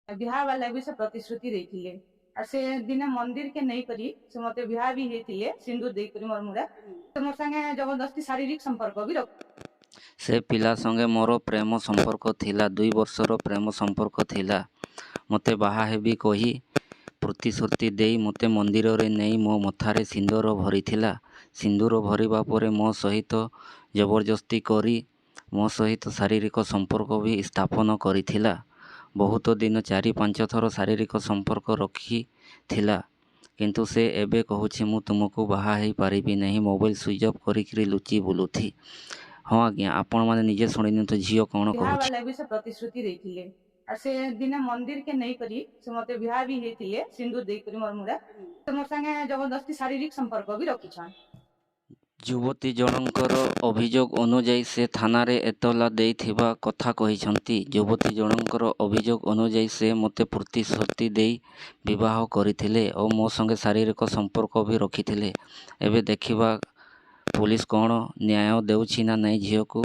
बिहा वाला भी से प्रतिश्रुति देथिले और से दिन मंदिर के नहीं करी से मते बिहा भी हेतिले सिंदूर देई करी मोर मुड़ा तो मोर संगे जबरदस्ती शारीरिक संपर्क भी रख से पिला संगे मोर प्रेम संपर्क थिला 2 वर्षर प्रेम संपर्क थिला मते बाहा हेबी कही प्रतिश्रुति देई मते मंदिर रे नहीं मो मथारे सिंदूर भरिथिला सिंदूर भरिबा परे मो सहित जबरदस्ती करी मो सहित शारीरिक संपर्क भी स्थापन करिथिला बहुत दिन 4-5 थर शारीरिक संपर्क रखिथिला किंतु से एबे कहूछि मु तुमको बाहा हेई पारिबी नहीं मोबाइल स्विच ऑफ करिकरी लुचि बुलुथि। हाँ आज्ञा आपण मैंने निजे शुणी तो झील कौन बिहा कहूँ वाला भी से प्रतिश्रुति देथिले और से दिन मंदिर के नहीं करी से मते बिहा भी हेतिले सिंदूर देई करी मोर मुड़ा तो मोर संगे जबरदस्ती शारीरिक संपर्क भी रखिछन। युवती जनकर अभियोग अनुଯାयी से थाना एतला देइथिबा कथा कहिसंती युवती जनकर अभियोग अनुଯାयी से मते प्रतिश्रुति देई विवाह करथिले और मो संगे शारीरिक संपर्क भी रखिथिले एबे देखिबा पुलिस कौन न्याय देउछि ना नहीं झील को।